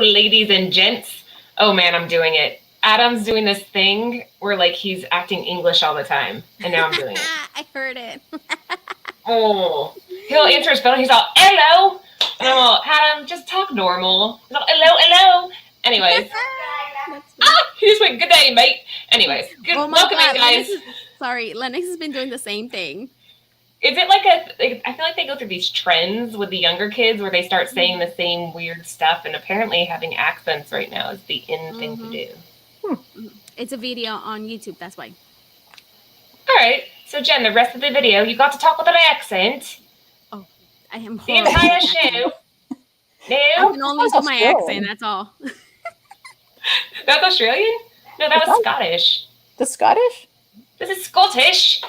Ladies and gents. Oh man, I'm doing it. Adam's doing this thing where like he's acting English all the time, and now I'm doing it. I heard it. Oh, he'll answer his phone. He's all hello, and I'm all Adam, just talk normal. He's all hello. Anyways, he just went good day, mate. Anyways, welcome in, guys. Lennox has been doing the same thing. Is it I feel like they go through these trends with the younger kids where they start saying the same weird stuff, and apparently having accents right now is the in thing to do. It's a video on YouTube, that's why. All right. So, Jen, the rest of the video, you got to talk with an accent. Oh, I am the entire show. No? I can only do my accent, that's all. That's Australian? No, that was Scottish. The Scottish? This is Scottish.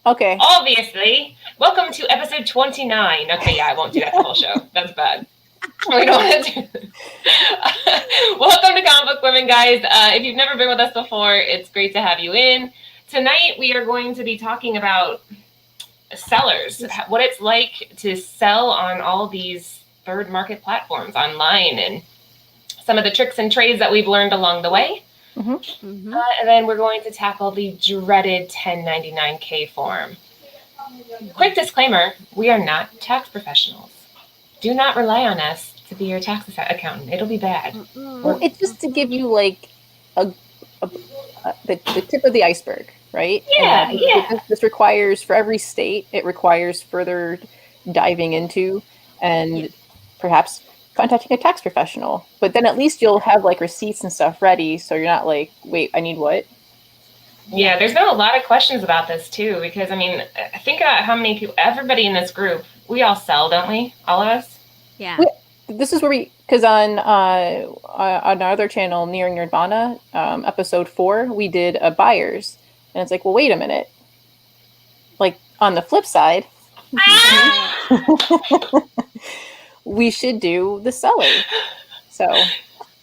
Okay. Obviously. Welcome to episode 29. Okay, yeah, I won't do that the whole show. That's bad. We don't want to do Welcome to Comic Book Women, guys. If you've never been with us before, it's great to have you in. Tonight, we are going to be talking about sellers, what it's like to sell on all these third market platforms online, and some of the tricks and trades that we've learned along the way. And then we're going to tackle the dreaded 1099K form. Quick disclaimer, we are not tax professionals. Do not rely on us to be your tax accountant. It'll be bad. Well, it's just to give you like the tip of the iceberg, right? Yeah. This requires, for every state, it requires further diving into and perhaps contacting a tax professional. But then at least you'll have like receipts and stuff ready, so you're not like, wait, I need what? Yeah, there's been a lot of questions about this too, because I mean, think about how many people, everybody in this group, we all sell, don't we? All of us? Yeah. This is where because on our other channel, Nearing Nirvana, episode 4, we did a buyers. And it's like, well, wait a minute. Like, on the flip side, we should do the seller. So,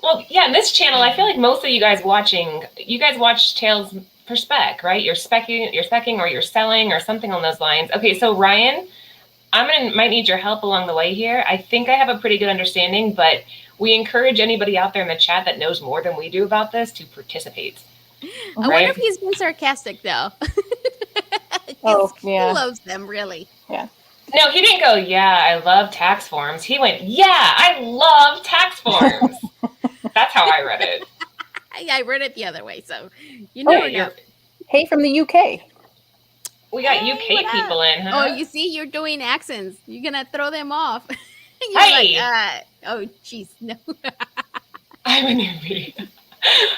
well, yeah, in this channel, I feel like most of you guys watch Tales per spec, right? You're specking or you're selling or something on those lines. Okay, so Ryan, might need your help along the way here. I think I have a pretty good understanding, but we encourage anybody out there in the chat that knows more than we do about this to participate. I wonder if he's been sarcastic though. He loves them, really. Yeah. No, he didn't go, yeah, I love tax forms. He went, yeah, I love tax forms. That's how I read it. I read it the other way, so you never know. Hey, from the UK. We got UK people in, huh? Oh, you see, you're doing accents. You're going to throw them off. Hey! Like, oh, jeez, no. I'm a newbie.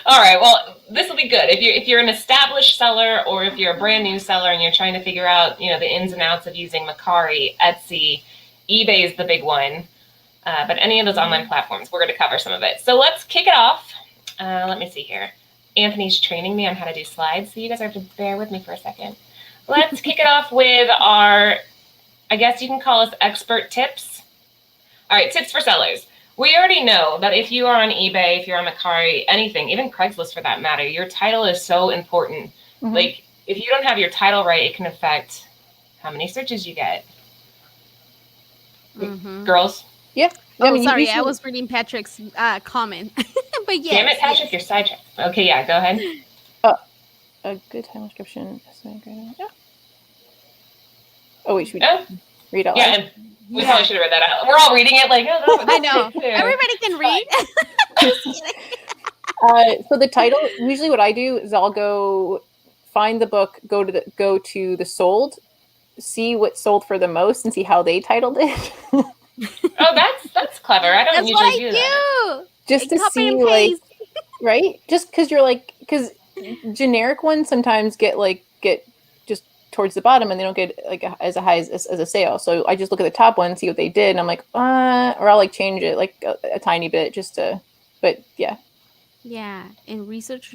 All right, well, this will be good. If you're an established seller, or if you're a brand new seller and you're trying to figure out, the ins and outs of using Mercari, Etsy, eBay is the big one. But any of those online platforms, we're going to cover some of it. So let's kick it off. Let me see here. Anthony's training me on how to do slides, so you guys have to bear with me for a second. Let's kick it off with our, I guess you can call us expert tips. All right, tips for sellers. We already know that if you are on eBay, if you're on Mercari, anything, even Craigslist for that matter, your title is so important. Like, if you don't have your title right, it can affect how many searches you get. Girls? Yeah. Oh, sorry, I was reading Patrick's comment. But yes. Damn it, Patrick, you're sidetracked. Okay, yeah, go ahead. A good title description. Yeah. Oh, wait, should we read out loud? Yeah, we probably should have read that out. We're all reading it like, oh, I know. Everybody can read. So the title, usually what I do is I'll go find the book, go to the sold, see what sold for the most, and see how they titled it. Oh, that's clever. I don't usually do that. Just to see, like, right? Just because you're like, because generic ones sometimes get just towards the bottom and they don't get like as high as a sale. So I just look at the top one, see what they did, and I'm like, or I'll like change it like a tiny bit just to. But yeah, Yeah, and research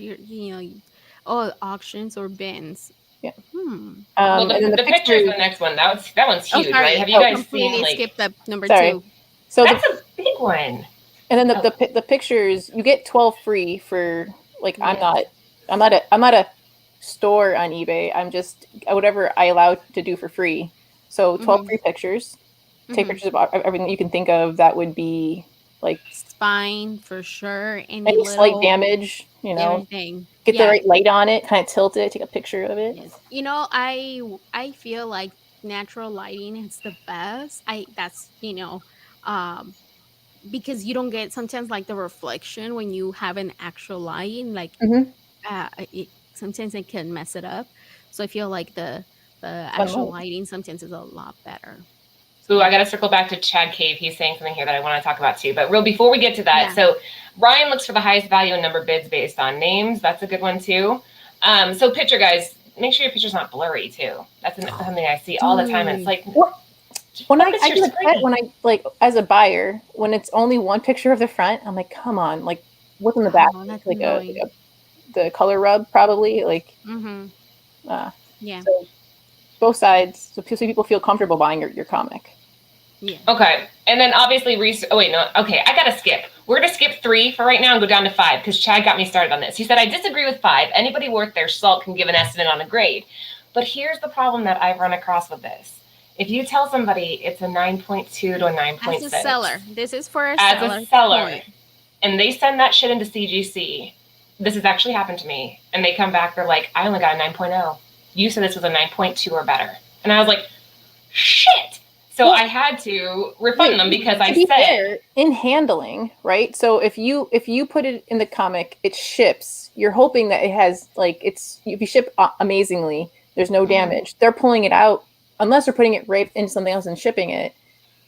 oh, auctions or bins. yeah. Hmm. Well, And then the the picture is pictures. the next one. That one's Oh, huge, right? sorry. Have you I Oh, guys seen completely like skipped up number sorry. two. So that's a big one. and then Oh, the pictures you get 12 free for like Yes. I'm not a store on eBay. I'm just whatever I allow to do for free. So 12 Mm-hmm. free pictures. Take Mm-hmm. pictures of everything you can think of that would be like Spine for sure. Any any slight little damage, everything. get the Yeah. right light on it, kind of tilt it, take a picture of it. Yes. I feel like natural lighting is the best. I that's um because you don't get sometimes like the reflection when you have an actual lighting like Hmm. sometimes it can mess it up. So I feel like the Fun actual light. lighting sometimes is a lot better. ooh, I So got to circle back to Chad Cave. He's saying something here that I want to talk about too. But real before we get to that, yeah. so Ryan looks for the highest value in number bids based on names. That's a good one too. So picture guys, make sure your picture's not blurry too. That's something I see all the time. And it's Dude. like What when focus I your get upset screen. when I like as a buyer when it's only one picture of the front, I'm like, come on, like what's in the back? Oh, that's Like annoying. the color rub probably like Mm-hmm. uh Yeah. so both sides so people feel comfortable buying your comic. Yeah. Okay. And then obviously, oh, wait, no. Okay, I got to skip. We're going to skip 3 for right now and go down to 5 because Chad got me started on this. He said, I disagree with 5. Anybody worth their salt can give an estimate on a grade. But here's the problem that I've run across with this. If you tell somebody it's a 9.2 to a As a 9.6, seller, this is for a as seller a seller, point. and they send that shit into CGC, this has actually happened to me, and they come back, they're like, I only got a 9.0. You said this was a 9.2 or better. And I was like, shit. So Well, I had to refund wait, them because to I be said, fair, in handling, right? So if you put it in the comic, it ships. You're hoping that it has like it's if you ship amazingly, there's no Mm-hmm. damage. They're pulling it out unless they're putting it right into something else and shipping it.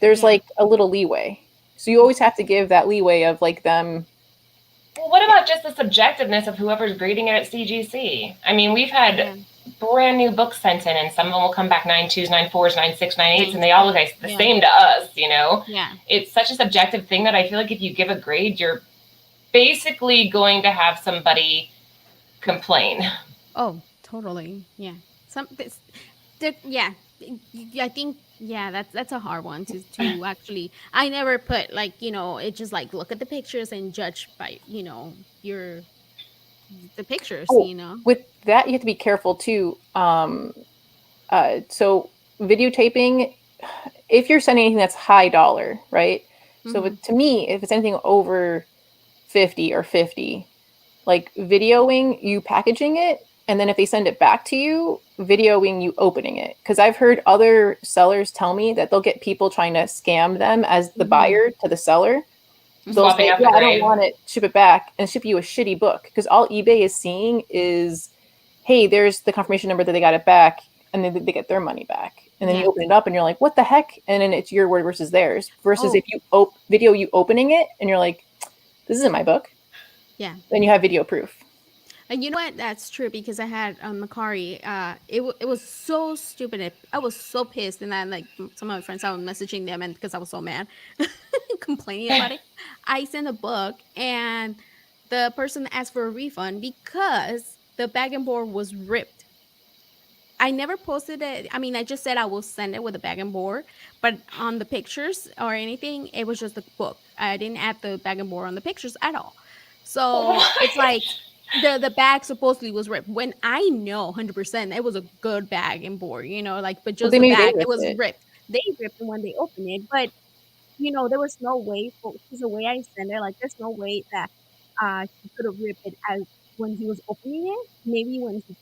There's Yeah. like a little leeway. So you always have to give that leeway of like them. well, what about just the subjectiveness of whoever's grading it at CGC? I mean, we've had Yeah. brand new books sent in, and some of them will come back 9.2s, 9.4s, 9.6, 9.8s, and they all look like the Yeah. same to us, you know? Yeah. It's such a subjective thing that I feel like if you give a grade, you're basically going to have somebody complain. Oh, totally. Yeah. Yeah. I think that's a hard one to actually. I never put like it just like look at the pictures and judge by your the pictures. Oh, with that you have to be careful too. So videotaping, if you're sending anything that's high dollar, right? So Mm-hmm. to me, if it's anything over 50 or 50, like videoing you packaging it, and then if they send it back to you, videoing you opening it. Because I've heard other sellers tell me that they'll get people trying to scam them as the Mm-hmm. buyer to the seller. They'll Swapping say, out the "Yeah, I don't grade. want it. Ship it back," and ship you a shitty book. Because all eBay is seeing is, "Hey, there's the confirmation number that they got it back," and then they get their money back. And then you Yeah. open it up, and you're like, "What the heck?" And then it's your word versus theirs. Versus Oh, if you video you opening it, and you're like, "This isn't my book," yeah. then you have video proof. And you know what? That's true because I had Macari. It was so stupid. I was so pissed, and then like some of my friends, I was messaging them, and because I was so mad, complaining about it, I sent a book, and the person asked for a refund because the bag and board was ripped. I never posted it. I mean, I just said I will send it with a bag and board, but on the pictures or anything, it was just the book. I didn't add the bag and board on the pictures at all. So What? it's like the bag supposedly was ripped when I know 100% it was a good bag and board, like but Well, just the maybe they bag it ripped was it. ripped. They ripped it when they opened it, but there was no way for because the way I sent it, like there's no way that he could have ripped it as when he was opening it. Maybe when he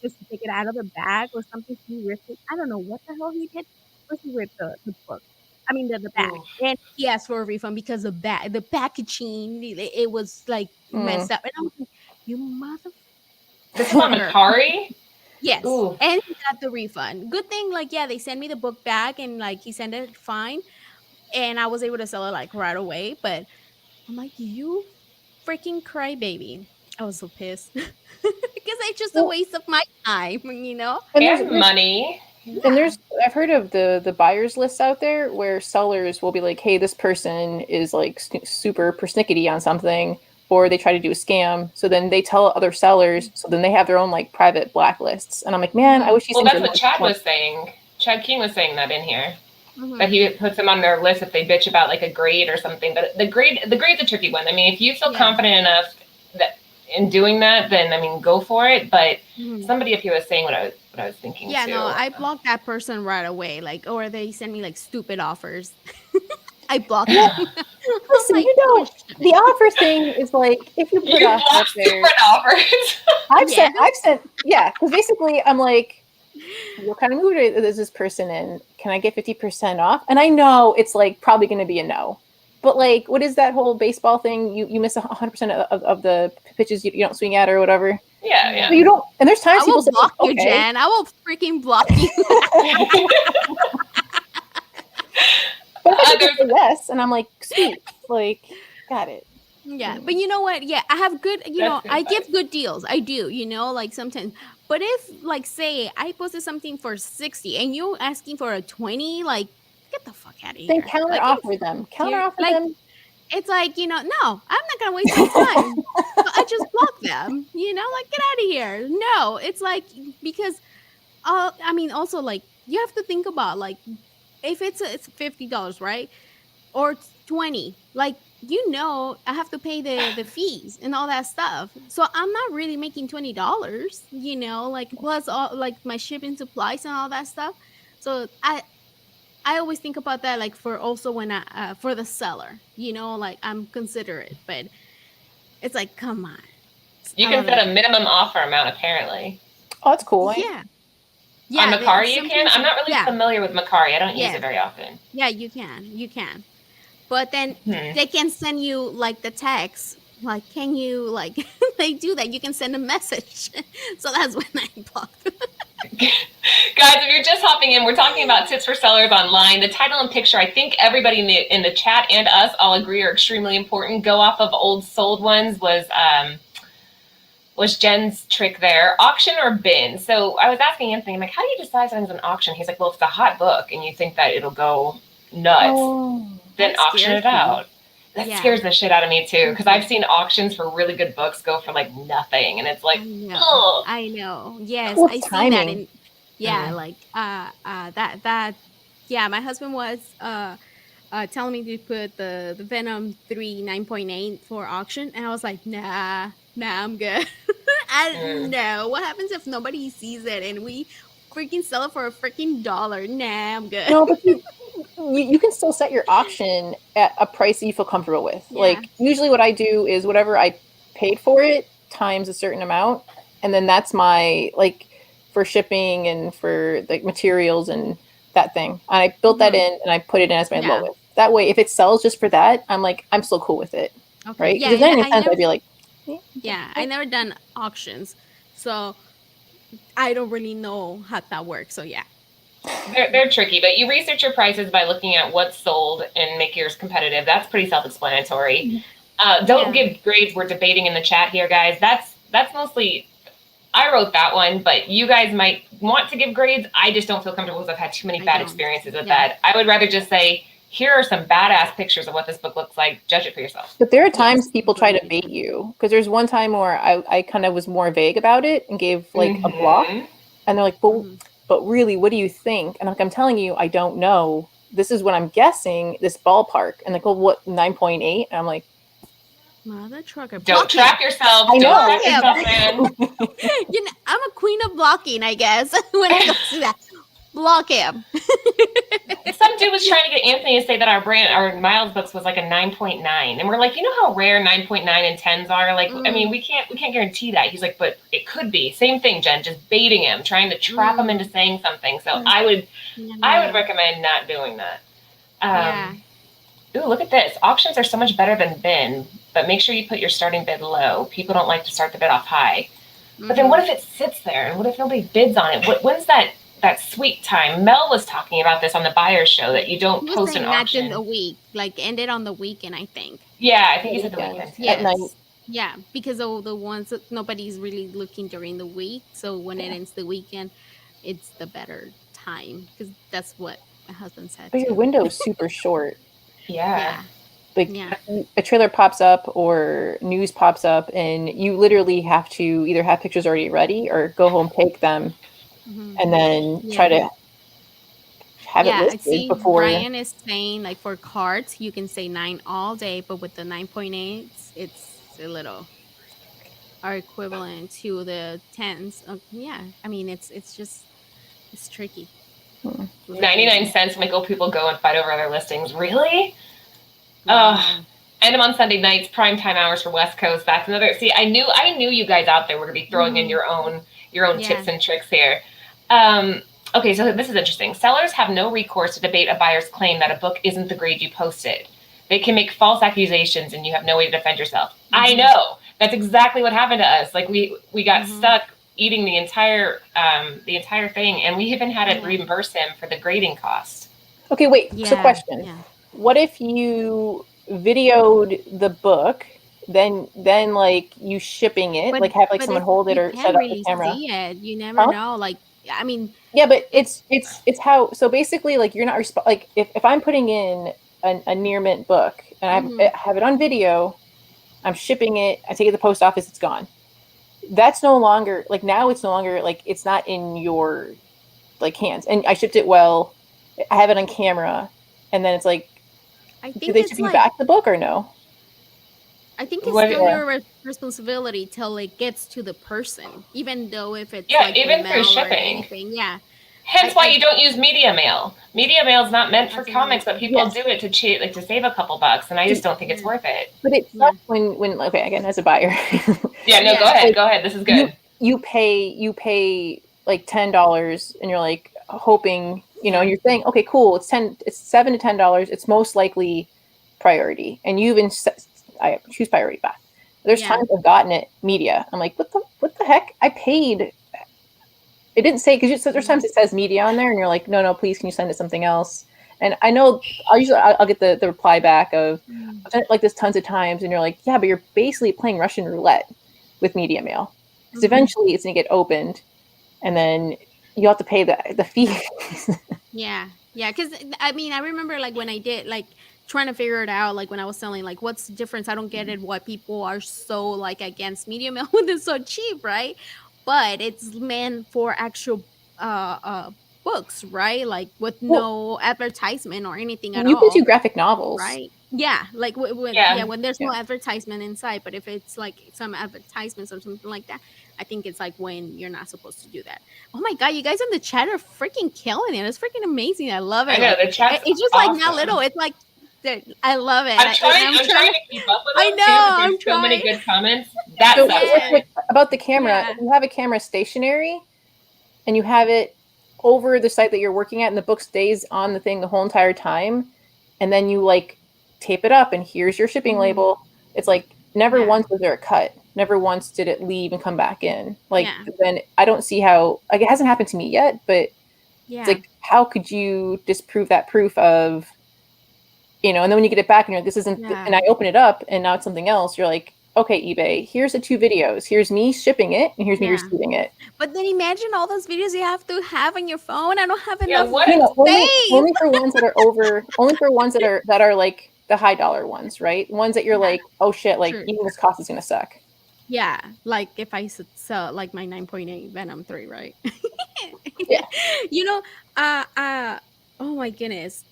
just to take it out of the bag or something, he ripped it. I don't know what the hell he did, but he ripped the book. I mean the bag, Ooh. and he asked for a refund because the packaging it was like Mm. messed up, and I'm like, you This is on motherfucker. Macari? Yes, Ooh. and he got the refund. Good thing, like yeah, they sent me the book back, and like he sent it fine, and I was able to sell it like right away. But I'm like, you freaking crybaby. I was so pissed because it's just a waste of my time, you know? And And money. and there's I've heard of the buyers lists out there where sellers will be like, hey, this person is like super persnickety on something, or they try to do a scam. So then they tell other sellers. So then they have their own like private blacklists. And I'm like, man, I wish these Well, things that's were what more- Chad was saying. Chad King was saying that in here. Mhm. That he puts them on their list if they bitch about like a grade or something. But the grade's a tricky one. I mean, if you feel confident enough that in doing that, then I mean, go for it. But somebody up here was saying what I was thinking. Yeah, too. no, I blocked that person right away. Like, or they send me like stupid offers. I blocked them. Listen, like, you know, the offer thing is like if you put you off block up there. stupid offers. I've sent, yeah, because basically I'm like, what kind of mood is this person in? Can I get 50% off? And I know it's like probably going to be a no, but like, what is that whole baseball thing? You miss 100% of the pitches you don't swing at or whatever. Yeah. So you don't, and there's times I will people say, block you, okay. Jen. I will freaking block you. But I think it's a yes, and I'm like, sweet, like, got it. Yeah, but you know what? Yeah, I have good, That's good I give advice. good deals. I do, like sometimes. But if, like, say I posted something for 60 and you asking for a 20, like, get the fuck out of here. Then counter Like, offer them. Counter offer like, them. It's like, no, I'm not going to waste my time. So I just block them, like, get out of here. No, it's like, because, I mean, also, like, you have to think about, like, if it's $50, right? Or 20, like, I have to pay the fees and all that stuff. So I'm not really making $20, like, plus all like my shipping supplies and all that stuff. So I always think about that, like, for also when I for the seller, like, I'm considerate, but it's like, come on. You can set a minimum offer amount apparently. Oh, that's cool. Yeah. On Macari you can? I'm not really familiar with Macari. I don't use it very often. Yeah, you can. But then they can send you like the text, like, can you, like, they do that. You can send a message. So that's when I blocked them. Guys, if you're just hopping in, we're talking about tips for sellers online. The title and picture, I think everybody in the chat and us all agree are extremely important. Go off of old sold ones was Jen's trick there. Auction or bin? So I was asking Anthony, I'm like, how do you decide something's an auction? He's like, well, if it's a hot book and you think that it'll go nuts, then auction it out. That scares the shit out of me too, because I've seen auctions for really good books go for like nothing, and it's like, I know. Yes, cool I see timing. that. Like that. Yeah, my husband was telling me to put the Venom 3 9.8 for auction, and I was like, nah, I'm good. No. What happens if nobody sees it and we freaking sell it for a freaking $1? Nah, I'm good. No, but you can still set your auction at a price that you feel comfortable with. Yeah. Like, usually what I do is whatever I paid for it times a certain amount, and then that's my, like, for shipping and for like materials and that thing. And I built that in and I put it in as my lowest. That way, if it sells just for that, I'm like, I'm still cool with it. Okay. Right? Because then in a sense, I'd be like, yeah, I never done auctions, so I don't really know how that works. So yeah. They're tricky, but you research your prices by looking at what's sold and make yours competitive. That's pretty self-explanatory. Don't give grades. We're debating in the chat here, guys. That's mostly, I wrote that one, but you guys might want to give grades. I just don't feel comfortable because I've had too many bad experiences with that. I would rather just say, here are some badass pictures of what this book looks like. Judge it for yourself. But there are times people try to bait you, because there's one time where I kind of was more vague about it and gave like a block, and they're like, but really, what do you think? And like, I'm telling you, I don't know. This is what I'm guessing, this ballpark. And they go, what, 9.8? And I'm like, mother trucker. Don't trap yourself. I know. Don't trap yourself, man. I'm a queen of blocking, I guess, when it comes to that. Block him. Some dude was trying to get Anthony to say that our Miles books was like a 9.9, and we're like, you know how rare 9.9 and 10s are. Like, I mean, we can't guarantee that. He's like, but it could be. Same thing, Jen. Just baiting him, trying to trap him into saying something. So I would recommend not doing that. Ooh, look at this. Auctions are so much better than bin, but make sure you put your starting bid low. People don't like to start the bid off high. But then what if it sits there, and what if nobody bids on it? When's that sweet time? Mel was talking about this on the Buyer's Show, that you don't post an auction. Not in the week, like end it on the weekend, I think. Yeah, I think you said the weekend. At night. Yeah, because of the ones that nobody's really looking during the week. So when it Yeah. ends the weekend, it's the better time because that's what my husband said But your too. window is super short. Yeah. Yeah, Like yeah. a trailer pops up or news pops up, and you literally have to either have pictures already ready or go home, take them, Hmm. and then try Yeah. to have it Yeah, I listed see before. Ryan is saying like for cards, you can say 9 all day, but with the 9.8, it's a little are equivalent to the tens. Yeah, I mean it's just it's tricky. Hmm. Really 99 tricky. cents make people go and fight over other listings. Really? Wow. And I'm on Sunday nights, prime time hours for West Coast. That's another. See, I knew you guys out there were going to be throwing in Hmm. your own Yeah. tips and tricks here. Okay, so this is interesting. Sellers have no recourse to debate a buyer's claim that a book isn't the grade you posted. They can make false accusations, and you have no way to defend yourself. I Hmm. know that's exactly what happened to us. Like we got Hmm. stuck eating the entire thing, and we even had to Yeah. reimburse him for the grading cost. Okay, wait. So, Yeah. question: Yeah. what if you videoed the book, then like you shipping it, But like have like but someone it's hold it you or set can't up the really camera? see it. You never Huh? know. Like I mean, Yeah, but it's it's how. So basically, like you're not like if I'm putting in a near mint book and hmm I have it on video, I'm shipping it. I take it to the post office. It's gone. That's no longer like now. It's no longer like it's not in your like hands. And I shipped it well. I have it on camera, and then it's like, I do think they ship it's you like back the book or no? I think it's What? still Yeah. your responsibility till it gets to the person, even though if it's Yeah, like the even through mail or shipping. anything. Yeah, Hence why I you don't use media mail. Media mail is not meant for that's another comics, but thing. people Yes. do it to cheat, like to save a couple bucks, and I just don't think it's Yeah, worth it. But it yeah, sucks when okay, again, as a buyer, Yeah, no, go yeah. ahead, like go ahead. This is you good. you pay like $10 and you're like hoping, Yeah. and you're saying, okay, cool, it's $7 to $10. It's most likely priority. And you even I choose priority path. There's Yeah. times I've gotten it media. I'm like, what the heck? I paid. It didn't say because there's Mhm. times it says media on there, and you're like, no, please, can you send it something else? And I know I'll get the reply back of Mm. I've done it like this tons of times, and you're like, yeah, but you're basically playing Russian roulette with media mail because Mhm. eventually it's gonna get opened, and then you have to pay the fee. Yeah. Yeah. Yeah. Because I mean, I remember like when I did like trying to figure it out, like when I was selling, like what's the difference? I don't get it. Why people are so like against media mail when it's so cheap, right? But it's meant for actual books, right? Like with Well, no advertisement or anything at you can do all. graphic novels. Right. Yeah, like Yeah, when there's Yeah. no advertisement inside, but if it's like some advertisements or something like that, I think it's like when you're not supposed to do that. Oh my god, you guys in the chat are freaking killing it. It's freaking amazing. I love I it. know Like the chat's it's just like not little. awesome. It's like I love it. I'm And trying. I'm I'm trying trying to. to keep up with I them too, know. but I'm there's so many trying. good comments. That So sucks. real Yeah. quick about the camera, Yeah. if you have a camera stationary and you have it over the site that you're working at, and the book stays on the thing the whole entire time, and then you like tape it up, and here's your shipping Mhm. label. It's like never Yeah. once was there a cut. Never once did it leave and come back in. Like Yeah. then I don't see how like it hasn't happened to me yet, but it's Yeah. like how could you disprove that proof of and then when you get it back and you're like, this isn't, Yeah. and I open it up and now it's something else, you're like, okay, eBay, here's the two videos. Here's me shipping it and here's me Yeah. receiving it. But then imagine all those videos you have to have on your phone. I don't have Yeah, enough what? space. Only for ones that are over, only for ones that are like the high dollar ones, right? Ones that you're Yeah. like, oh shit, like True. even this cost is gonna suck. Yeah, like if I sell like my 9.8 Venom 3, right? Yeah. you know, oh my goodness.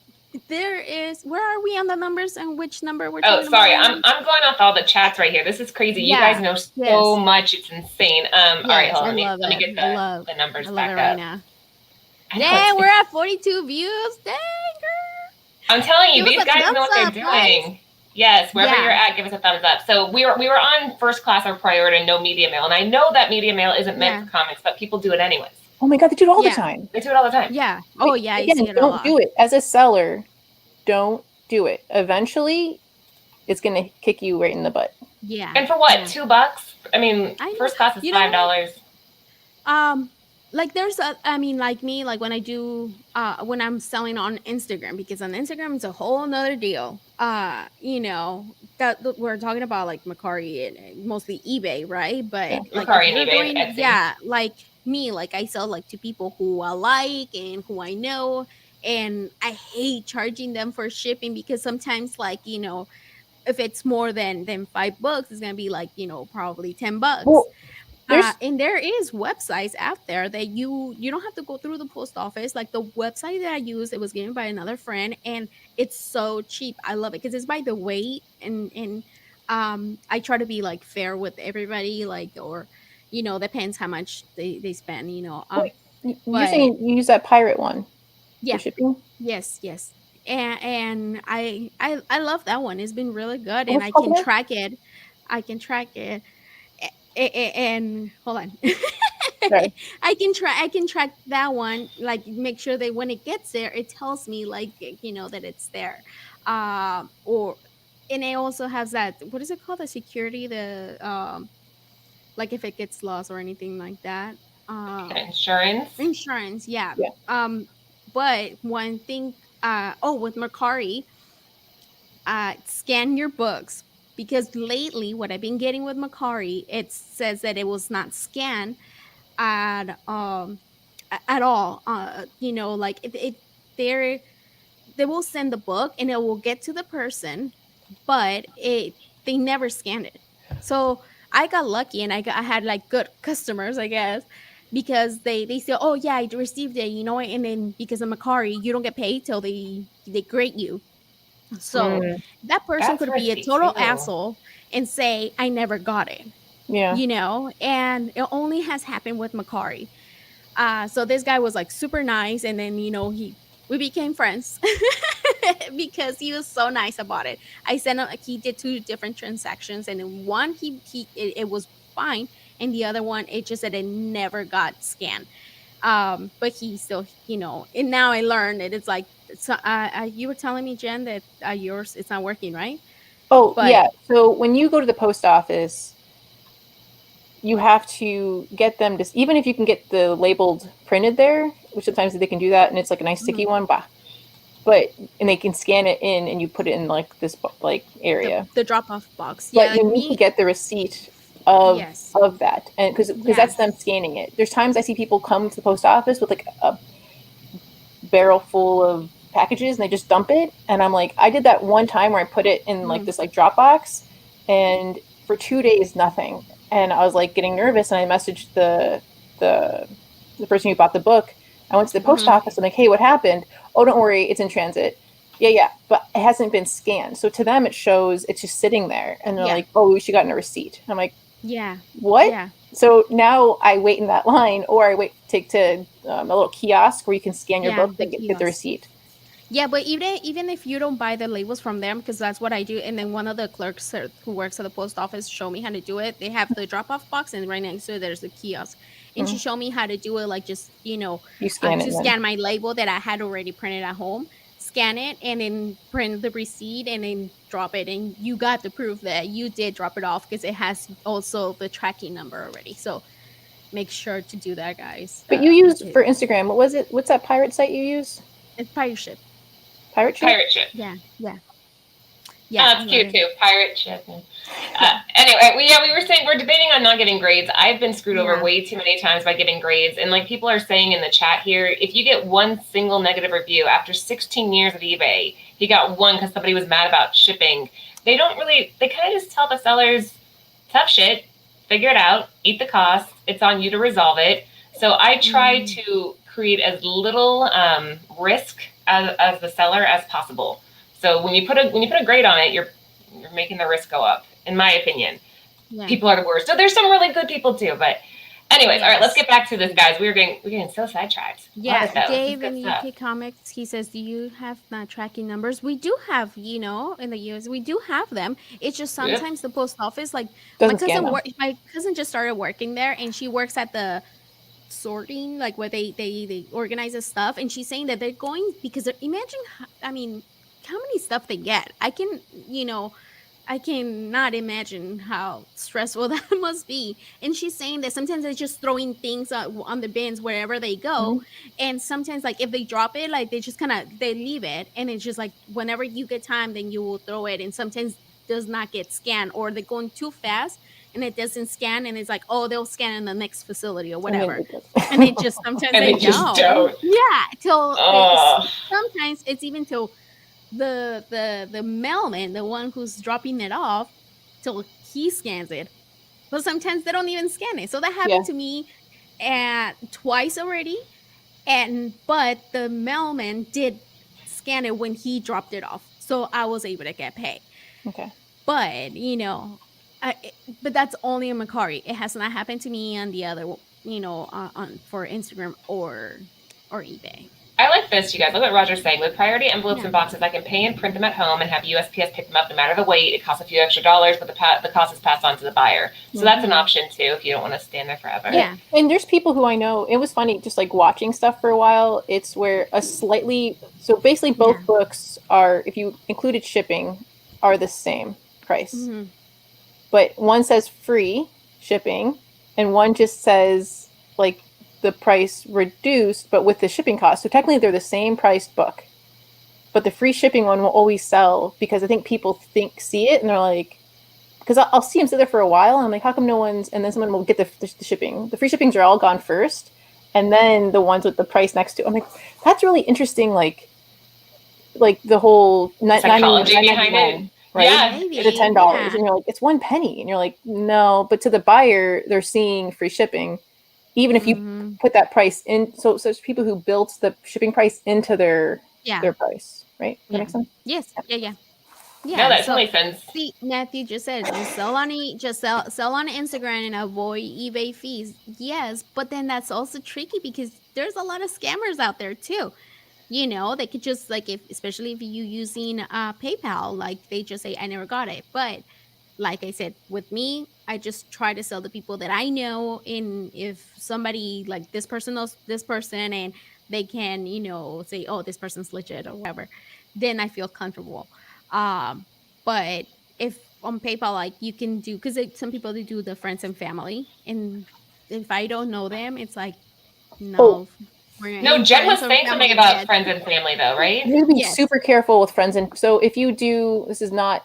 There is, where are we on the numbers and which number we're Oh, talking about sorry. right I'm now? I'm going off all the chats right here. This is crazy. You guys Yeah, know so yes, much. It's insane. All right, yes, hold I on. love Let me it. get the I numbers love it back right up. now. I know Dang, we're at 42 views. Dang, girl. I'm telling you, Give us these a guys know thumbs what they're up, guys. doing. Yes, wherever you're Yeah, at, give us a thumbs up. So we were on first class or priority and no media mail, and I know that media mail isn't meant yeah, for comics, but people do it anyways. Oh my god, they do it all the yeah, time. They do it all the time. yeah. Oh, yeah, I Again, see it a don't lot. do it as a seller. Don't do it. Eventually, it's gonna kick you right in the butt. Yeah, And for what? yeah. $2? I mean, I know. first class is You know what? $5. Um, like there's a, I mean, like me, like when I do when I'm selling on Instagram, because on Instagram it's a whole nother deal. That we're talking about like Macari and mostly eBay, right? Yeah. But like if Macari and you're eBay, doing, Etsy. yeah, like me, like I sell like to people who I like and who I know, and I hate charging them for shipping because sometimes, like, if it's more than $5, it's gonna be like, probably $10. Well, there's And there is websites out there that you don't have to go through the post office. Like the website that I use, it was given by another friend, and it's so cheap. I love it because it's by the weight, and I try to be like fair with everybody, like, or depends how much they spend, wait, you're but saying you use that pirate one for yeah, shipping? yes, and I love that one. It's been really good, and What's it I called can again? track it. I can track it. And hold on. Sorry. I can track that one, like make sure that when it gets there it tells me, like, that it's there. Or And it also has that, what is it called, the security, the like if it gets lost or anything like that. Insurance. Insurance, yeah. Yeah. But one thing, with Mercari, scan your books, because lately what I've been getting with Macari, it says that it was not scanned at at all. Like they're they will send the book and it will get to the person, but they never scanned it. So I got lucky, and I had like good customers, I guess, because they say, oh yeah, I received it, and then because of Macari, you don't get paid till they grade you. So Mm, that person That's could be a risky total too. asshole and say, I never got it, yeah. and it only has happened with Macari. So this guy was like super nice, and then we became friends because he was so nice about it. I sent him, like, he did two different transactions, and in one it was fine, and the other one it just said it never got scanned. But he still, and now I learned that it's like, so you were telling me, Jen, that yours, it's not working, right? Oh, But yeah. So when you go to the post office, you have to get them to, even if you can get the labeled printed there, which sometimes they can do that, and it's like a nice sticky mhm, one, bah. But and they can scan it in, and you put it in like this like the area. the drop off box, yeah, But like you need to me. get the receipt of Yes, that, and because yeah, that's them scanning it. There's times I see people come to the post office with like a barrel full of packages and they just dump it, and I'm like, I did that one time where I put it in like mm, this like Dropbox, and for 2 days nothing, and I was like getting nervous, and I messaged the the person who bought the book. I went to the post mhm, office. I'm like, hey, what happened? Oh, don't worry, it's in transit. Yeah, but it hasn't been scanned. So to them, it shows it's just sitting there, and they're yeah, like, oh, we should gotten a receipt. I'm like, yeah, what? yeah. So now I wait in that line, or I wait take to a little kiosk where you can scan your Yeah, book the and get the kiosk. receipt. Yeah, but even if you don't buy the labels from them, because that's what I do, and then one of the clerks who works at the post office showed me how to do it. They have the drop off box, and right next to it there's a kiosk, and she Mm. showed me how to do it, like just You scan it to and then scan my label that I had already printed at home, scan it, and then print the receipt, and then drop it, and you got the proof that you did drop it off because it has also the tracking number already. So make sure to do that, guys. but you used Because for Instagram, what was it? What's that pirate site you use? it's pirate ship. Pirate ship? Pirate ship. Yeah, Oh, it's cute too. Pirate ship. Anyway, we were saying we're debating on not getting grades. I've been screwed over yeah. way too many times by getting grades, and like people are saying in the chat here, if you get one single negative review after 16 years of eBay, you got one because somebody was mad about shipping. They don't really. They kind of just tell the sellers, tough shit, figure it out, eat the cost. It's on you to resolve it. So I try Mm. to create as little risk as the seller as possible. So when you put a grade on it, you're making the risk go up, in my opinion. Yeah. People are the worst. So there's some really good people too, but anyways, all right, let's Yes. get back to this, guys. We're getting so sidetracked. Love Yeah, it though. This is Dave good in stuff. UK Comics, he says, "Do you have tracking numbers?" We do have, in the US, we do have them. It's just Yep. sometimes the post office, like Doesn't scan them. my cousin just started working there, and she works at the sorting, like where they organize the stuff, and she's saying that they're going because imagine, I mean, how many stuff they get. I can, I cannot imagine how stressful that must be. And she's saying that sometimes they're just throwing things on the bins wherever they go, and sometimes like if they drop it, like they just kind of they leave it, and it's just like whenever you get time, then you will throw it, and sometimes does not get scanned or they're going too fast and it doesn't scan, and it's like, oh, they'll scan in the next facility or whatever, and it just sometimes And they they just don't. don't. Yeah, till they Oh, sometimes it's even till the mailman, the one who's dropping it off, till he scans it. But sometimes they don't even scan it. So that Yeah. happened to me at twice already. And but the mailman did scan it when he dropped it off. So I was able to get paid. Okay. But but that's only in Macari. It has not happened to me on the other, on for Instagram or eBay. I like this, you guys. Look what Roger's saying. With priority envelopes Yeah. and boxes, I can pay and print them at home and have USPS pick them up no matter the weight. It costs a few extra dollars, but the cost is passed on to the buyer. So that's an option too if you don't want to stand there forever. Yeah. And there's people who I know, it was funny just like watching stuff for a while. It's where so basically both books are, if you included shipping, are the same price. Mm-hmm. But one says free shipping and one just says like the price reduced, but with the shipping cost. So technically they're the same priced book. But the free shipping one will always sell because I think people see it and they're like, because I'll see them sit there for a while and I'm like, how come no one's, and then someone will get the shipping. The free shippings are all gone first. And then the ones with the price next to it. I'm like, that's really interesting. Like the whole psychology behind it. Right? Yeah. It's $10. Yeah. And you're like, it's 1 penny. And you're like, no, but to the buyer, they're seeing free shipping. Even if you put that price in, so there's people who built the shipping price into their price, right? Does that make sense? Yes. Yeah. No, that totally makes sense. See, Matthew just said, just sell on sell on Instagram and avoid eBay fees. Yes, but then that's also tricky because there's a lot of scammers out there too. They could just like, especially if you using PayPal, like they just say I never got it. But like I said, with me, I just try to sell the people that I know. And if somebody like this person knows this person and they can, say, oh, this person's legit or whatever, then I feel comfortable. But if on PayPal, like you can do, because some people they do the friends and family, and if I don't know them, it's like no. No, Jen was saying something about friends and family though, right? You have to be super careful with friends, and so if you do, this is not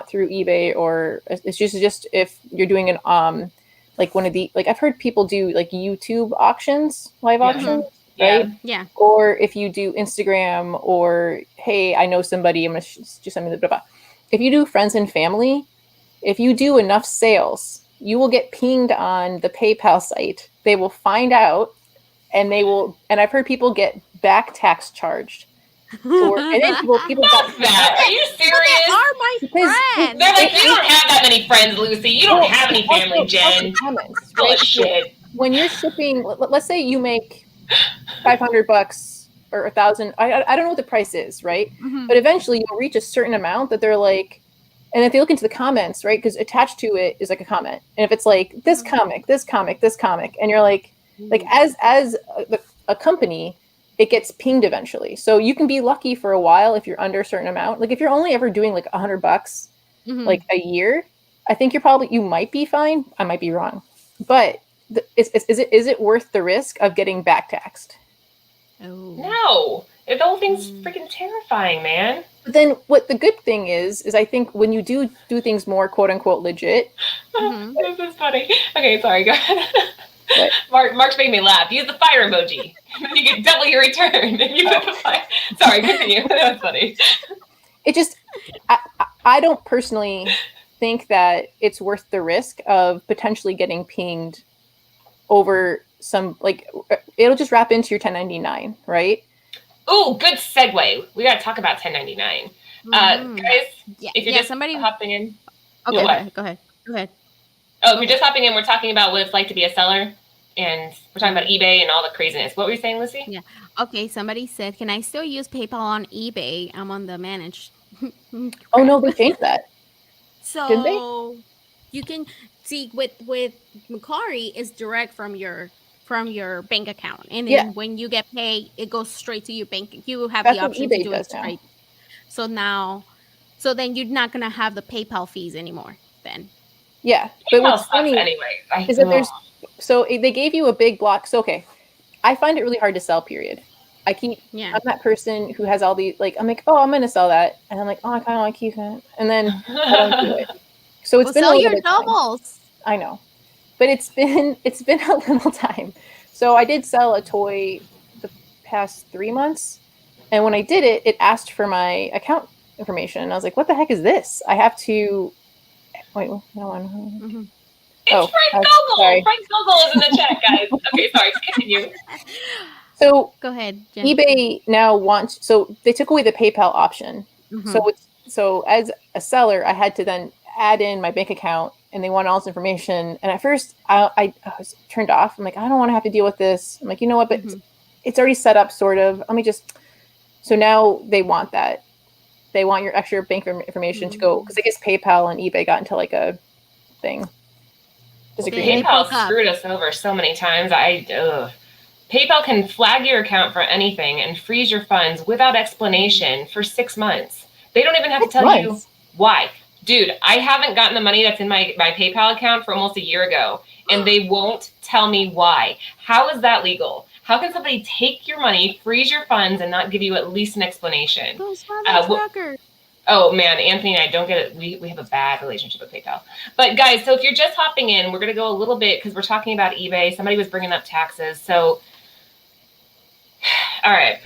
through eBay, or it's just if you're doing an like one of the, like I've heard people do like YouTube auctions, live auctions, right? Yeah. Or if you do Instagram, or hey, I know somebody, I'm gonna just send me the blah, blah. If you do friends and family, if you do enough sales, you will get pinged on the PayPal site. They will find out, and I've heard people get back tax charged. And then people got that. Are you serious? They are my friends. They're like, you don't have that many friends, Lucy. You don't have any family, Jen. Comments, Full right? of shit. When you're shipping, let's say you make $500 or $1,000. I don't know what the price is, right? But eventually you'll reach a certain amount that they're like, and if they look into the comments, right? Because attached to it is like a comment, and if it's like this comic, this comic, this comic, and you're like as a company, it gets pinged eventually. So you can be lucky for a while if you're under a certain amount. Like if you're only ever doing like $100 like a year, I think you might be fine. I might be wrong, but is it worth the risk of getting back taxed? No, the whole thing's freaking terrifying, man. But then what the good thing is I think when you do things more quote unquote legit. This is funny. Okay, sorry, go ahead. Mark's making me laugh. Use the fire emoji. You get double your return. You put the fire. Sorry, continue. That was funny. It just, I don't personally think that it's worth the risk of potentially getting pinged over some, like, it'll just wrap into your 1099, right? Oh, good segue. We got to talk about 1099. Guys, if you're just somebody hopping in. Okay, go ahead. Oh, if you're just hopping in, we're talking about what it's like to be a seller. And we're talking about eBay and all the craziness. What were you saying, Lucy? Yeah. Okay, somebody said, can I still use PayPal on eBay? I'm on the managed. Oh, no, they changed that. So did they? You can see with Macari is direct from your bank account. And then when you get paid, it goes straight to your bank. You have the option to do it straight. So now, So then you're not gonna have the PayPal fees anymore. Then. Yeah, but PayPal what's sucks funny anyway. is that they gave you a big block. So okay, I find it really hard to sell. Period. Yeah. I'm that person who has all these like I'm like, oh, I'm gonna sell that, and I'm like, oh, I kind of want to keep it, and then I don't do it. So it's Well, been a sell little your bit of time. doubles. I know, but it's been a little time. So I did sell a toy the past 3 months, and when I did it, it asked for my account information. And I was like, what the heck is this? I have to wait. No one. Mm-hmm. It's Frank Gogol. Sorry. Frank Gogol is in the chat, guys. Okay, sorry. Continue. So Go ahead, Jen. eBay now wants. So they took away the PayPal option. Mm-hmm. So as a seller, I had to then add in my bank account, and they want all this information. And at first, I was turned off. I'm like, I don't want to have to deal with this. I'm like, you know what? But it's already set up, sort of. Let me just. So now they want that. They want your extra bank information to go, because I guess PayPal and eBay got into like a thing. PayPal screwed us over so many times. PayPal can flag your account for anything and freeze your funds without explanation for 6 months. They don't even have to tell you why. Dude, I haven't gotten the money that's in my PayPal account for almost a year ago, and they won't tell me why. How is that legal? How can somebody take your money, freeze your funds, and not give you at least an explanation? Those trackers. Oh man, Anthony and I don't get it. We have a bad relationship with PayPal. But guys, so if you're just hopping in, we're going to go a little bit because we're talking about eBay. Somebody was bringing up taxes. So, all right.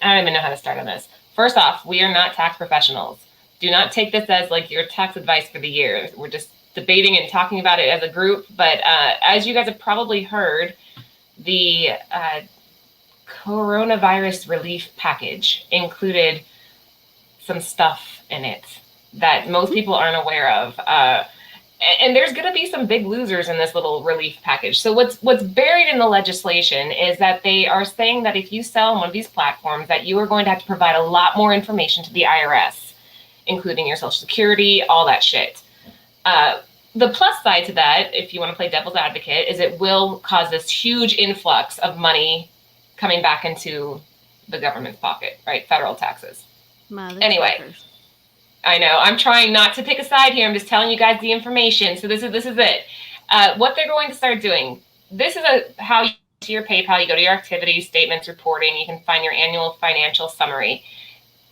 I don't even know how to start on this. First off, we are not tax professionals. Do not take this as like your tax advice for the year. We're just debating and talking about it as a group. But as you guys have probably heard, the coronavirus relief package included some stuff in it that most people aren't aware of. And there's going to be some big losers in this little relief package. So what's buried in the legislation is that they are saying that if you sell on one of these platforms, that you are going to have to provide a lot more information to the IRS, including your social security, all that shit. The plus side to that, if you want to play devil's advocate, is it will cause this huge influx of money coming back into the government's pocket, right? Federal taxes. Anyway, I know I'm trying not to pick a side here. I'm just telling you guys the information. So this is it. What they're going to start doing. This is how you go to your PayPal. You go to your activities, statements, reporting. You can find your annual financial summary.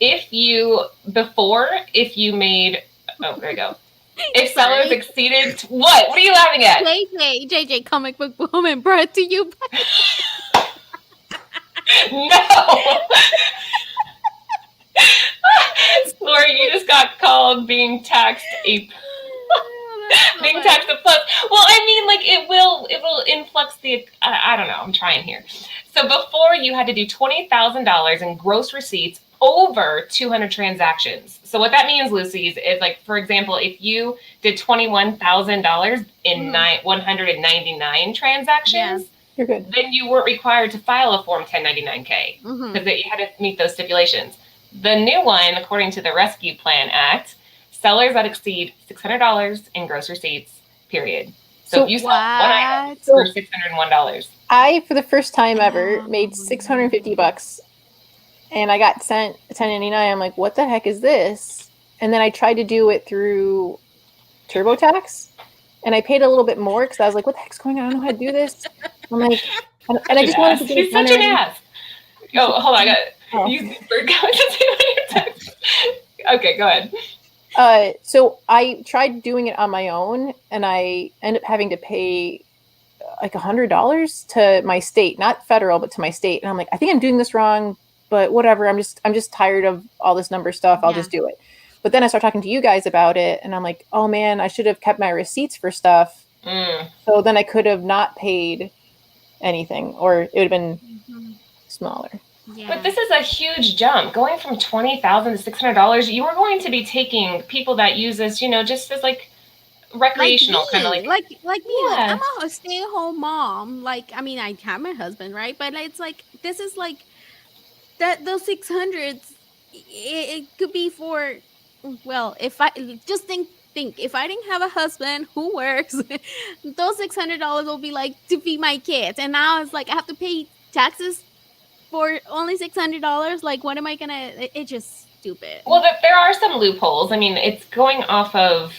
If you made, oh, there you go. If sellers exceeded, what? What are you laughing at? JJ, comic book woman, brought to you by... No. Lori, you just got called being taxed being taxed a plus. Well, I mean, like it will influx the. I don't know. I'm trying here. So before you had to do $20,000 in gross receipts over 200 transactions. So what that means, Lucy's, is like, for example, if you did $21,000 in 199 transactions, you're good. Then you weren't required to file a Form 1099-K because you had to meet those stipulations. The new one, according to the Rescue Plan Act, sellers that exceed $600 in gross receipts, period. So if you sell one item for $601. I, for the first time ever, made $650, and I got sent a 1099. I'm like, what the heck is this? And then I tried to do it through TurboTax, and I paid a little bit more because I was like, what the heck's going on? I don't know how to do this. I'm like, and I just wanted to get He's such an ass. Oh, hold on. I got it. Okay, go ahead. So I tried doing it on my own, and I ended up having to pay like $100 to my state, not federal, but to my state. And I'm like, I think I'm doing this wrong, but whatever. I'm just tired of all this number stuff. I'll just do it. But then I started talking to you guys about it, and I'm like, oh man, I should have kept my receipts for stuff. So then I could have not paid anything, or it would have been smaller. Yeah. But this is a huge jump. Going from $20,000 to $600, you are going to be taking people that use this, just as like recreational, kind of like me. Like, I'm a stay-at-home mom. Like, I mean, I have my husband, right? But it's like, this is like that. Those 600s, it could be for. Well, if I just think if I didn't have a husband who works, those $600 will be like to feed my kids, and now it's like I have to pay taxes for only $600. Like, what am I gonna? It's just stupid. Well, there are some loopholes. I mean, it's going off of,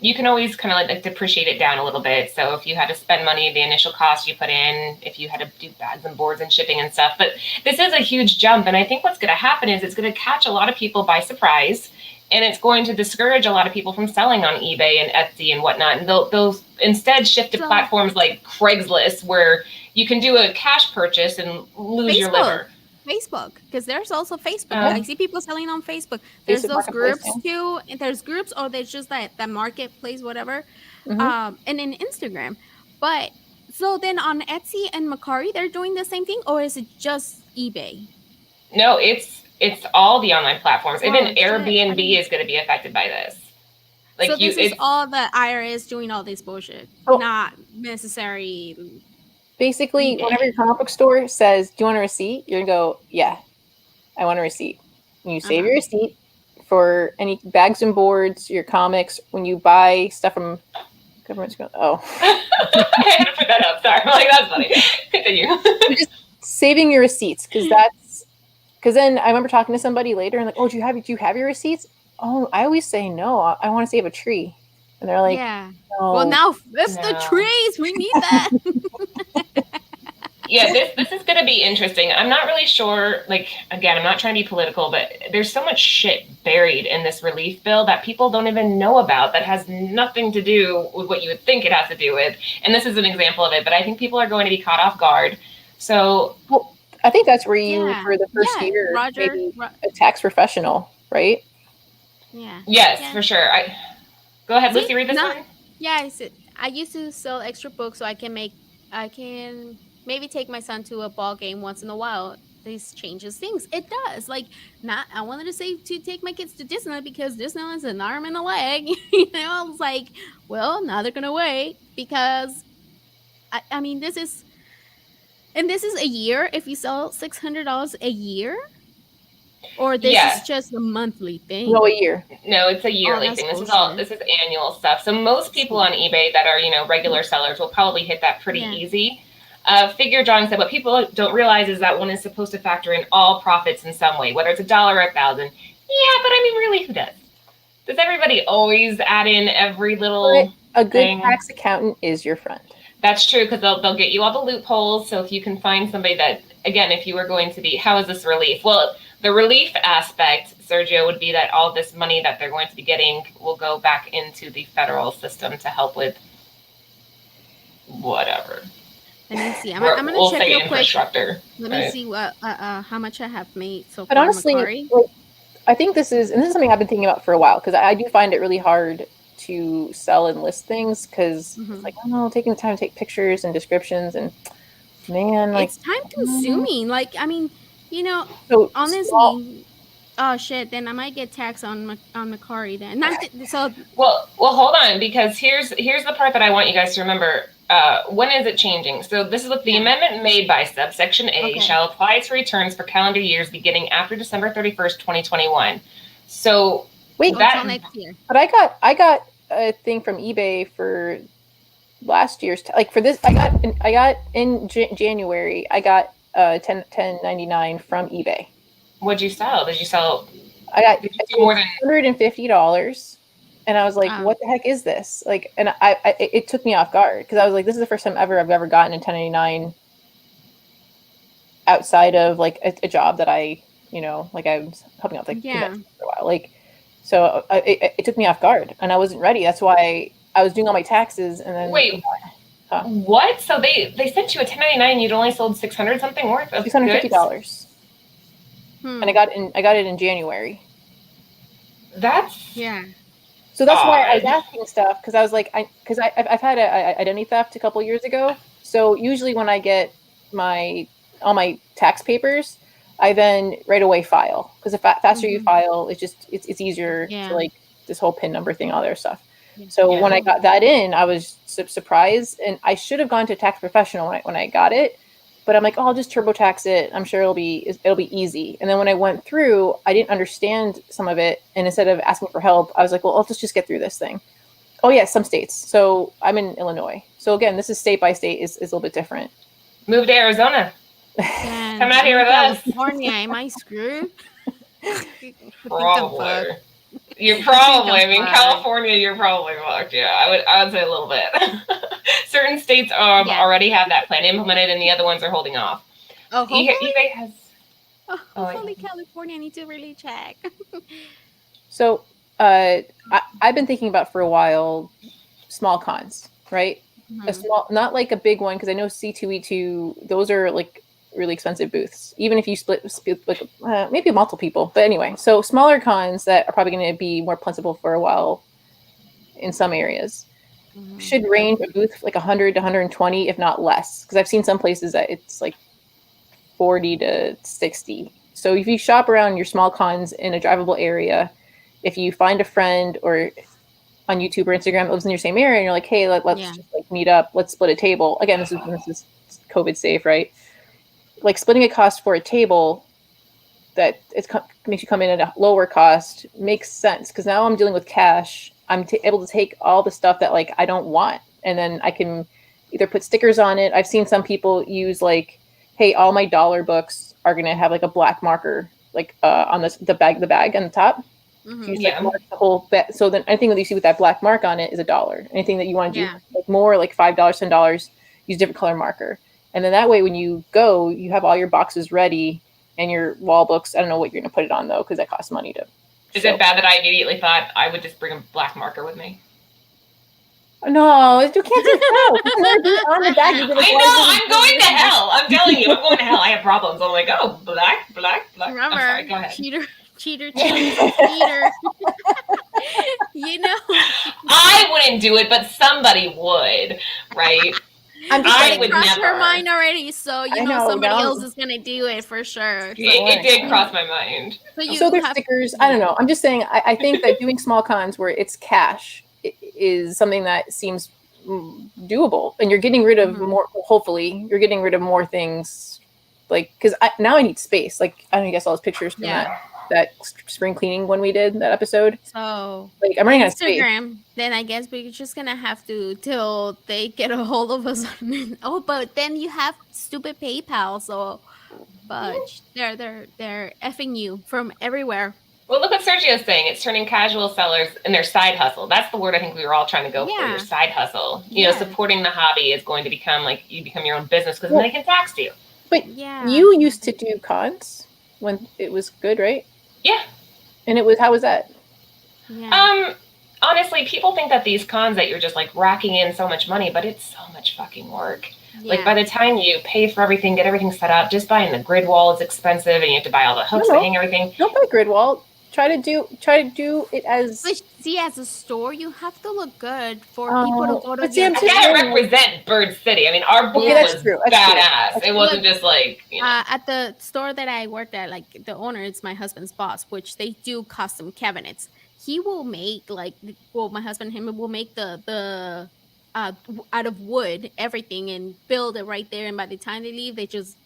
you can always kind of like depreciate it down a little bit. So if you had to spend money, the initial cost you put in, if you had to do bags and boards and shipping and stuff. But this is a huge jump. And I think what's going to happen is it's going to catch a lot of people by surprise. And it's going to discourage a lot of people from selling on eBay and Etsy and whatnot. And they'll instead shift to platforms like Craigslist, where you can do a cash purchase and lose your liver. Facebook, because there's also Facebook. I see people selling on Facebook. There's Facebook those groups yeah. too. And there's groups, or there's just that marketplace, whatever. And then Instagram. But so then on Etsy and Mercari, they're doing the same thing, or is it just eBay? No, it's all the online platforms. Even Airbnb is going to be affected by this. Like, so this is all the IRS doing all this bullshit, not necessary. Basically, whenever your comic book store says, "Do you want a receipt?" You're gonna go, "Yeah, I want a receipt." And you save your receipt for any bags and boards, your comics. When you buy stuff from government's going, I had to put that up. Sorry, I'm like, that's funny. Continue. You're just saving your receipts, because then I remember talking to somebody later and like, "Oh, do you have your receipts?" Oh, I always say no. I want to save a tree, and they're like, "Yeah." No. Well, now it's the trees. We need that. Yeah, this is going to be interesting. I'm not really sure, like, again, I'm not trying to be political, but there's so much shit buried in this relief bill that people don't even know about that has nothing to do with what you would think it has to do with. And this is an example of it, but I think people are going to be caught off guard. So, well, I think that's where you, for the first year, Roger, maybe a tax professional, right? Yeah. Yes, for sure. Go ahead, Lucy, read this one. Yeah, I used to sell extra books so I can maybe take my son to a ball game once in a while. This changes things. It does. Like, I wanted to say to take my kids to Disneyland because Disneyland's an arm and a leg. I was like, well, now they're gonna wait because I mean, this is a year. If you sell $600 a year, or this is just a monthly thing? No, a year. No, it's a yearly thing. This is annual stuff. So most people on eBay that are regular sellers will probably hit that pretty easy. Figure drawing said what people don't realize is that one is supposed to factor in all profits in some way, whether it's $1 or $1,000. Yeah, but I mean, really, who does? Does everybody always add in every little a good tax accountant is your friend. That's true, because they'll get you all the loopholes. So if you can find somebody that, again, if you were going to be, how is this relief? Well, the relief aspect, Sergio, would be that all this money that they're going to be getting will go back into the federal system to help with whatever. Let me see. I'm gonna check real quick. Let me see what how much I have made so far. But honestly, I think this is something I've been thinking about for a while, because I do find it really hard to sell and list things, because it's like, I don't know, taking the time to take pictures and descriptions, and man, like, it's time consuming. Like, I mean, so honestly, oh shit, then I might get taxed on Mercari then. Well, hold on, because here's the part that I want you guys to remember. When is it changing? So this is what the amendment made by subsection A shall apply to returns for calendar years beginning after December 31st, 2021. So wait, until next year. But I got a thing from eBay for last year's, like for this, I got in January, I got 1099 from eBay. What'd you sell? Did you sell? Did you do more than $150? And I was like, what the heck is this? Like, and it took me off guard, because I was like, this is the first time I've ever gotten a 1099 outside of like a job that I was helping out with for a while. Like, so it took me off guard, and I wasn't ready. That's why I was doing all my taxes, and then wait, what? So they sent you a 1099, and you'd only sold 600 something worth of $650, and I got it in January. So that's why I was asking stuff, because I was like, I've had a identity theft a couple years ago. So usually when I get all my tax papers, I then right away file, because the faster you file, it's easier to, like, this whole PIN number thing, all their stuff. So when I got that in, I was surprised, and I should have gone to a tax professional when I got it. But I'm like, I'll just TurboTax it. I'm sure it'll be easy. And then when I went through, I didn't understand some of it. And instead of asking for help, I was like, well, let's just get through this thing. Oh yeah, some states. So I'm in Illinois. So again, this is state by state is a little bit different. Move to Arizona. Man, Come out here I'm with us. California. Am I screwed? I think I'm Probably. fucked. You're probably. I'm I mean, fucked. California, you're probably fucked. Yeah, I would say a little bit. Certain states Yeah. already have that plan implemented, and the other ones are holding off. Oh, hopefully. eBay has. Oh, Oh, hopefully California. I need to really check. So I've been thinking about for a while small cons, right? A Mhm. small, not like a big one, because I know C2E2, those are like really expensive booths, even if you split like maybe multiple people. But anyway, so smaller cons that are probably going to be more plentiful for a while in some areas Mhm. should range a booth like 100 to 120, if not less, because I've seen some places that it's like 40 to 60. So if you shop around your small cons in a drivable area, if you find a friend or on YouTube or Instagram that lives in your same area, and you're like, hey, let's Yeah. just like meet up, let's split a table. Again, this is COVID safe, right? Like splitting a cost for a table that makes you come in at a lower cost makes sense, because now I'm dealing with cash. I'm able to take all the stuff that like I don't want, and then I can either put stickers on it. I've seen some people use like, hey, all my dollar books are gonna have like a black marker like on the bag on the top. Mhm. You just Yeah. like mark the whole so then anything that you see with that black mark on it is $1. Anything that you want to do Yeah. like more like $5, $10, use a different color marker. And then that way when you go, you have all your boxes ready and your wall books. I don't know what you're gonna put it on though, because that costs money to Is show. it bad that I immediately thought I would just bring a black marker with me? No, you can't take that. You can never be on the bag. You I know, I'm going to hell. I'm telling you, I'm going to hell. I have problems. I'm like, oh, black. Remember, I'm sorry, go ahead. cheater. You know, I wouldn't do it, but somebody would, right? I'm just I saying, would crossed her never. mind already, so you I know know, somebody now- else is gonna do it for sure. So, It did cross my mind. so there's stickers. I don't know. I'm just saying. I think that doing small cons where it's cash is something that seems doable, and you're getting rid of Mhm. more. Hopefully, you're getting rid of more things. Like, because now I need space. Like, I don't know, you guys saw those pictures from that spring cleaning when we did that episode. So Like, I'm running out of space. Instagram, then I guess we're just gonna have to till they get a hold of us. Oh, but then you have stupid PayPal, so fudge. They're effing you from everywhere. Well, look what Sergio's saying. It's turning casual sellers in their side hustle. That's the word I think we were all trying to go for, Yeah. your side hustle. You know, Yeah. supporting the hobby is going to become like you become your own business, because then they can tax you. But Yeah. you used to do cons when it was good, right? Yeah. And how was that? Yeah. Honestly, people think that these cons that you're just like racking in so much money, but it's so much fucking work. Like by the time you pay for everything, get everything set up, just buying the grid wall is expensive, and you have to buy all the hooks to hang everything. Don't buy grid wall. Try to do it as. But see, as a store, you have to look good for people to go to. But see, I'm I just gotta saying, represent Bird City. I mean, our booth that's was true. That's badass. true. It wasn't just like, you know. At the store that I worked at, like the owner is my husband's boss, which they do custom cabinets. He will make my husband and him will make the out of wood everything and build it right there. And by the time they leave, they just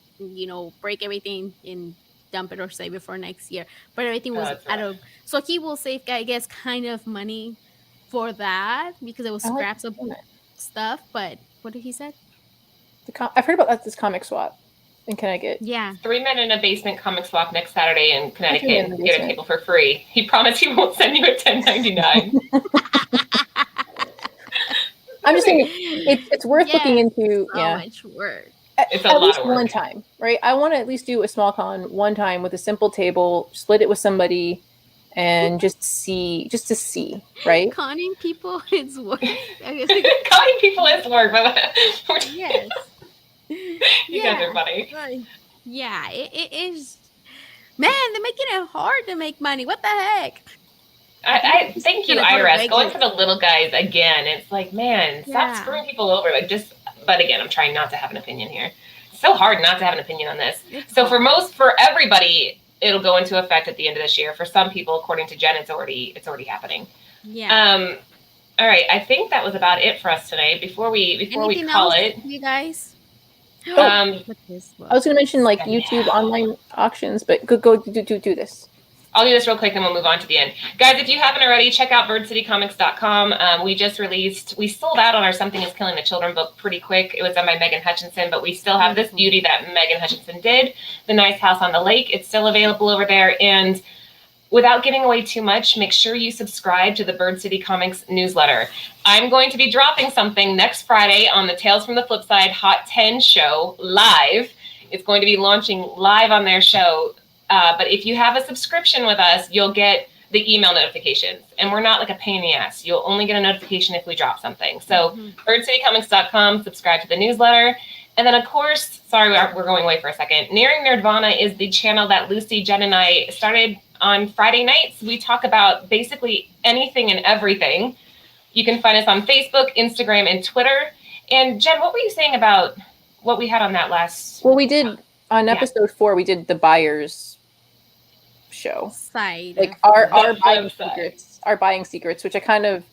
break everything and dump it or save it for next year. But everything was out of, so he will save, I guess, kind of money for that because it was scraps of stuff. But what did he say? I've heard about this comic swap in Connecticut. Yeah. 3 Men in a Basement comic swap next Saturday in Connecticut. And get a table for free. He promised he won't send you a $10.99. I'm just saying it's worth looking into. So much work. It's a lot least of work. one time, right? I want to at least do a small con one time with a simple table, split it with somebody, and just to see, right? Conning people is work. Conning people is work, but yes. You guys are funny. Yeah, it is. Man, they're making it hard to make money. What the heck? I thank you, IRS. Going for the little guys again. It's like, man, stop screwing people over. Like but again, I'm trying not to have an opinion here. It's so hard not to have an opinion on this. So for everybody, it'll go into effect at the end of this year. For some people, according to Jen, it's already happening. Yeah. All right. I think that was about it for us today. Before we call it, you guys. I was going to mention like YouTube online auctions, but go do this. I'll do this real quick, then we'll move on to the end. Guys, if you haven't already, check out birdcitycomics.com. We sold out on our Something is Killing the Children book pretty quick. It was done by Megan Hutchinson, but we still have this beauty that Megan Hutchinson did, The Nice House on the Lake. It's still available over there. And without giving away too much, make sure you subscribe to the Bird City Comics newsletter. I'm going to be dropping something next Friday on the Tales from the FlipSide Hot 10 show live. It's going to be launching live on their show. But if you have a subscription with us, you'll get the email notifications. And we're not like a pain in the ass. You'll only get a notification if we drop something. So birdcitycomics.com, subscribe to the newsletter. And then, of course, sorry, we're going away for a second. Nearing Nerdvana is the channel that Lucy, Jen, and I started on Friday nights. We talk about basically anything and everything. You can find us on Facebook, Instagram, and Twitter. And Jen, what were you saying about what we had on that last? Well, we did on episode 4. We did the buyers show, Side. like our buying secrets, which I kind of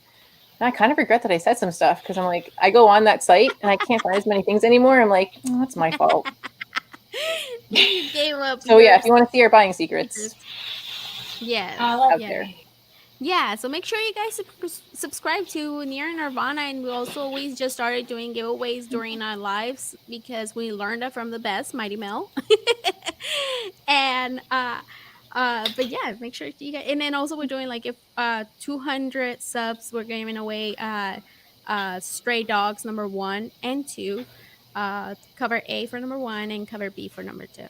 regret that I said some stuff because I'm like, I go on that site and I can't find as many things anymore. I'm like, oh, that's my fault. You gave up. So yeah, if you want to see our buying secrets, out there. Yeah, so make sure you guys subscribe to Near Nirvana, and we also always just started doing giveaways during our lives because we learned it from the best, Mighty Mel. And but yeah, make sure you guys, and then also we're doing like if 200 subs, we're giving away Stray Dogs number 1 and 2, cover A for number 1 and cover B for number 2.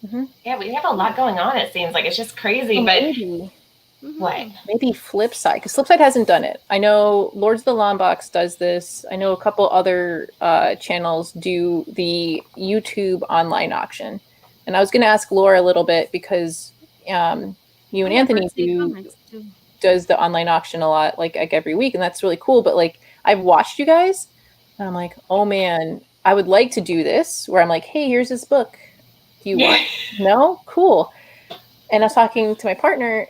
Mm-hmm. Yeah, we have a lot going on. It seems like it's just crazy, but maybe. What? Maybe FlipSide, because FlipSide hasn't done it. I know Lords of the Long Box does this. I know a couple other channels do the YouTube online auction. And I was going to ask Laura a little bit because you and Anthony does the online auction a lot, like every week, and that's really cool. But like I've watched you guys, and I'm like, oh man, I would like to do this. Where I'm like, hey, here's this book. Do you want? No, cool. And I was talking to my partner.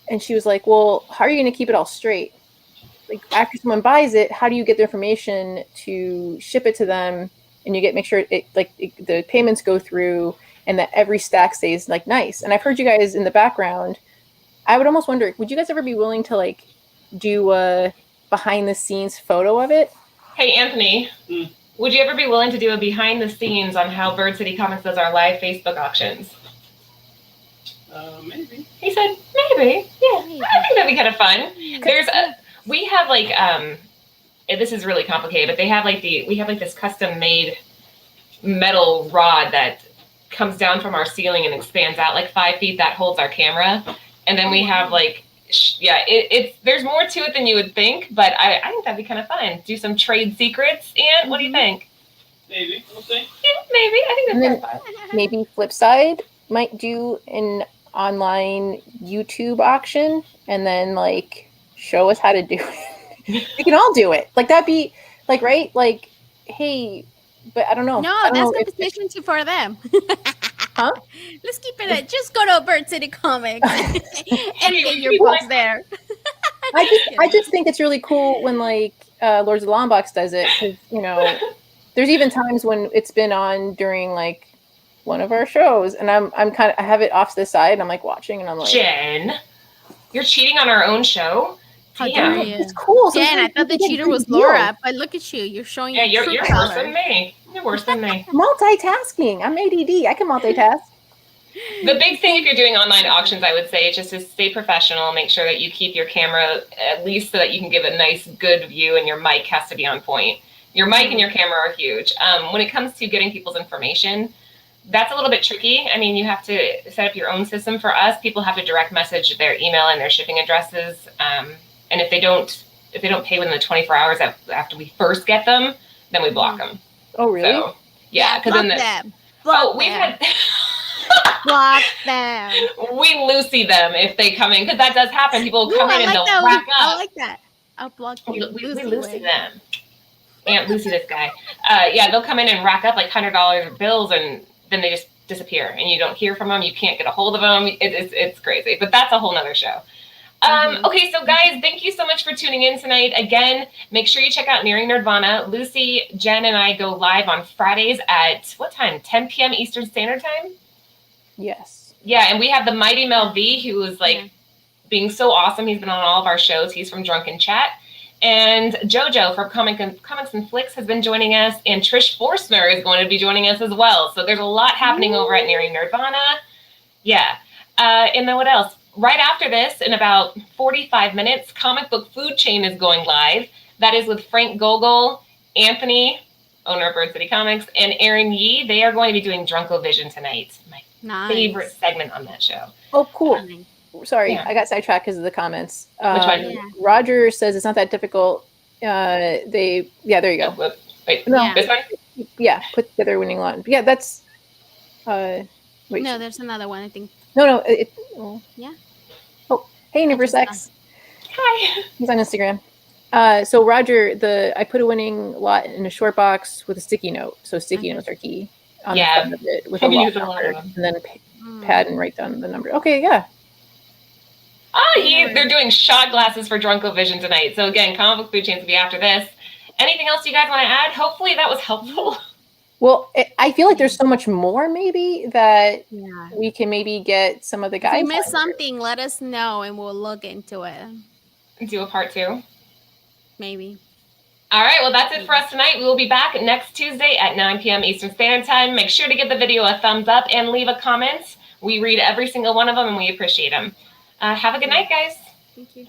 And she was like, well, how are you going to keep it all straight? Like after someone buys it, how do you get the information to ship it to them? And you make sure the payments go through and that every stack stays like nice. And I've heard you guys in the background. I would almost wonder, would you guys ever be willing to like do a behind the scenes photo of it? Hey, Anthony, would you ever be willing to do a behind the scenes on how Bird City Comics does our live Facebook auctions? Maybe. He said, maybe. Yeah, I think that'd be kind of fun. We have like, this is really complicated, but we have like this custom made metal rod that comes down from our ceiling and expands out like 5 feet that holds our camera. And then we have like, there's more to it than you would think, but I think that'd be kind of fun. Do some trade secrets. And what do you think? Maybe. We'll see. Yeah, maybe. I think that's kind of fun. Maybe FlipSide might do an online YouTube auction and then like show us how to do it. We can all do it. Like that'd be like, right? Like, hey, but I don't know. No, that's competition for them. Huh? Let's keep it. Just go to Bird City Comics and get your books there. I just think it's really cool when like Lords of the Long Box does it because there's even times when it's been on during like one of our shows, and I have it off to the side, and I'm like watching, and I'm like, Jen, you're cheating on our own show. Damn, it's cool. Jen, I thought the cheater was Laura, but look at you. You're showing. Yeah, you're worse than me. You're worse than me. Multitasking. I'm ADD. I can multitask. The big thing if you're doing online auctions, I would say, is just to stay professional. Make sure that you keep your camera at least so that you can give a nice, good view, and your mic has to be on point. Your mic and your camera are huge. When it comes to getting people's information, that's a little bit tricky. I mean, you have to set up your own system. For us, people have to direct message their email and their shipping addresses. And if they don't pay within the 24 hours after we first get them, then we block them. Oh, really? So, yeah, because block them. Block we've them. had block them. We Lucy them if they come in, because that does happen. People will come in and they'll that. rack up. I like that. I'll block you. We Lucy them. Aunt Lucy, this guy. Yeah, they'll come in and rack up like $100 bills, and then they just disappear, and you don't hear from them. You can't get a hold of them. It's crazy, but that's a whole nother show. Okay, so guys, thank you so much for tuning in tonight. Again, make sure you check out Nearing Nerdvana. Lucy, Jen, and I go live on Fridays at what time? 10 p.m. Eastern Standard Time? Yes. Yeah, and we have the Mighty Mel V, who is like being so awesome. He's been on all of our shows. He's from Drunken Chat. And JoJo from Comics and Flicks has been joining us, and Trish Forstner is going to be joining us as well. So there's a lot happening over at Nearing Nerdvana. Yeah. And then what else? Right after this, in about 45 minutes, Comic Book Food Chain is going live. That is with Frank Gogol, Anthony, owner of Bird City Comics, and Aaron Yee. They are going to be doing Drunkovision tonight. My favorite segment on that show. Oh, cool. Sorry, I got sidetracked because of the comments. Which one? Roger says it's not that difficult. There you go. Wait, no, this one? Yeah, put together a winning lot. Yeah, that's. No, there's another one, I think. No. Yeah. Oh, hey, Universe X. Hi. He's on Instagram. So Roger, I put a winning lot in a short box with a sticky note. So sticky notes are key on the front of it with a lot number, and then pad and write down the number. Okay, yeah. Oh, they're doing shot glasses for Drunkovision tonight. So again, Comic Book Food Chains will be after this. Anything else you guys want to add? Hopefully that was helpful. Well, I feel like there's so much more maybe that we can maybe get some of the guys. If we missed something, let us know and we'll look into it. Do a part 2? Maybe. All right, well, that's it for us tonight. We will be back next Tuesday at 9 p.m. Eastern Standard Time. Make sure to give the video a thumbs up and leave a comment. We read every single one of them and we appreciate them. Have a good night, guys. Thank you.